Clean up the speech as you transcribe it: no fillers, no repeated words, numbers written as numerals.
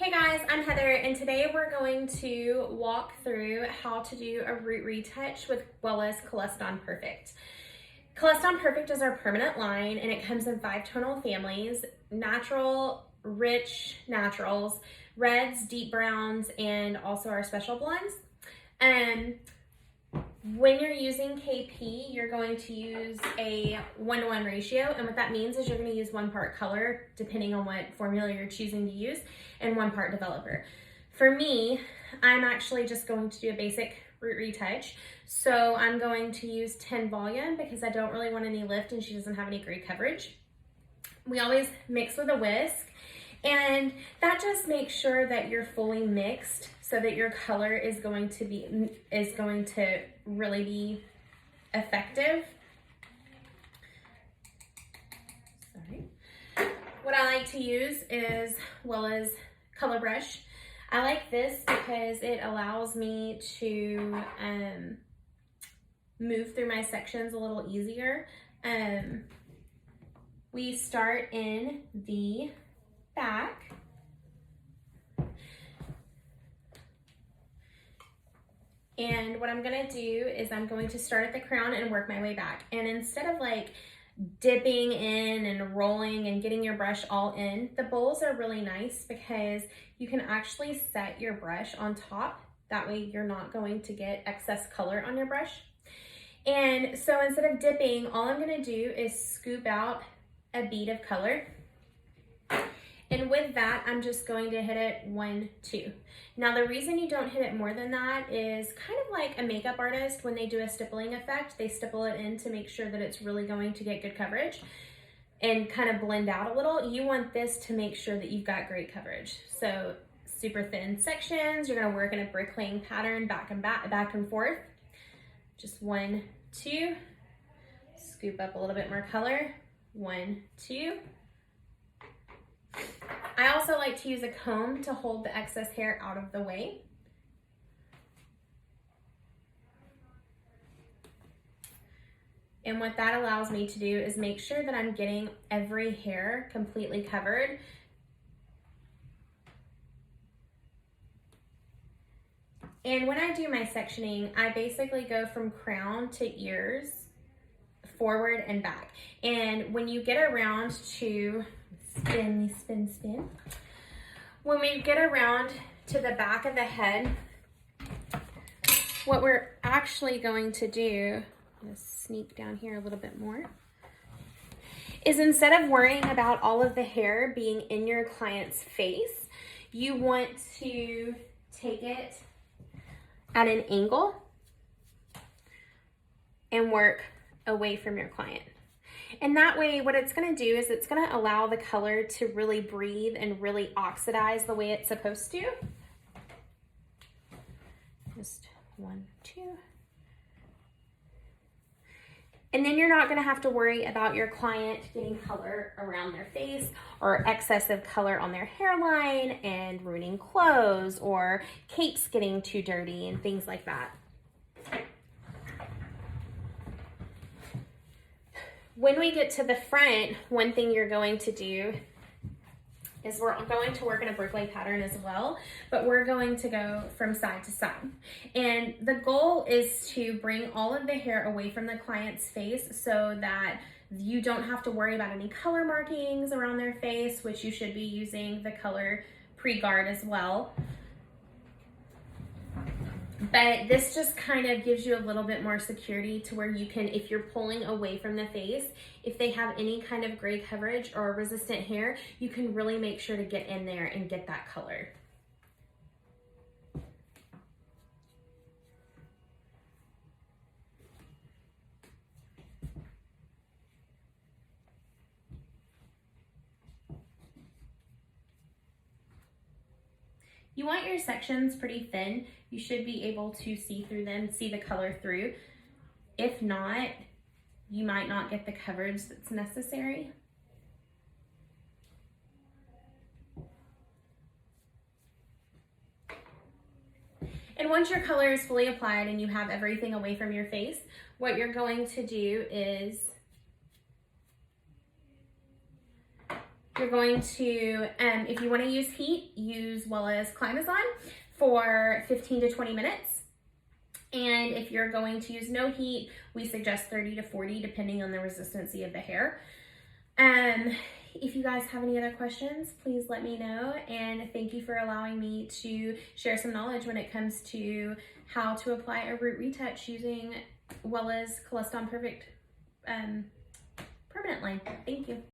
Hey guys, I'm Heather, and today we're going to walk through how to do a root retouch with Wella's Celestine Perfect. Celestine Perfect is our permanent line, and it comes in 5 tonal families: natural, rich naturals, reds, deep browns, and also our special blondes. When you're using KP, you're going to use a 1-to-1 ratio, and what that means is you're going to use 1 part color, depending on what formula you're choosing to use, and 1 part developer. For me, I'm actually just going to do a basic root retouch, so I'm going to use 10 volume because I don't really want any lift and she doesn't have any gray coverage. We always mix with a whisk, and that just makes sure that you're fully mixed so that your color is going to really be effective. Sorry. What I like to use is Wella's color brush. I like this because it allows me to move through my sections a little easier. We start in the back. And what I'm gonna do is I'm going to start at the crown and work my way back. And instead of like dipping in and rolling and getting your brush all in, the bowls are really nice because you can actually set your brush on top. That way you're not going to get excess color on your brush. And so instead of dipping, all I'm gonna do is scoop out a bead of color. And with that, I'm just going to hit it 1, 2. Now, the reason you don't hit it more than that is kind of like a makeup artist when they do a stippling effect. They stipple it in to make sure that it's really going to get good coverage and kind of blend out a little. You want this to make sure that you've got great coverage. So super thin sections, you're gonna work in a bricklaying pattern, back and forth. Just 1, 2. Scoop up a little bit more color. 1, 2. I also like to use a comb to hold the excess hair out of the way. And what that allows me to do is make sure that I'm getting every hair completely covered. And when I do my sectioning, I basically go from crown to ears, forward and back. And when you get around to spin. When we get around to the back of the head, what we're actually going to do, just sneak down here a little bit more, is instead of worrying about all of the hair being in your client's face, you want to take it at an angle and work away from your client. And that way, what it's gonna do is it's gonna allow the color to really breathe and really oxidize the way it's supposed to. Just 1, 2. And then you're not gonna have to worry about your client getting color around their face or excessive color on their hairline and ruining clothes or capes getting too dirty and things like that. When we get to the front, one thing you're going to do is we're going to work in a bricklay pattern as well, but we're going to go from side to side. And the goal is to bring all of the hair away from the client's face so that you don't have to worry about any color markings around their face, which you should be using the color pre-guard as well. But this just kind of gives you a little bit more security to where you can, if you're pulling away from the face, if they have any kind of gray coverage or resistant hair, you can really make sure to get in there and get that color. You want your sections pretty thin. You should be able to see through them, see the color through. If not, you might not get the coverage that's necessary. And once your color is fully applied and you have everything away from your face, what you're going to do is you're going to, if you want to use heat, use Wella's Climason for 15 to 20 minutes. And if you're going to use no heat, we suggest 30 to 40, depending on the resistancy of the hair. If you guys have any other questions, please let me know. And thank you for allowing me to share some knowledge when it comes to how to apply a root retouch using Wella's Coleston Perfect permanent line. Thank you.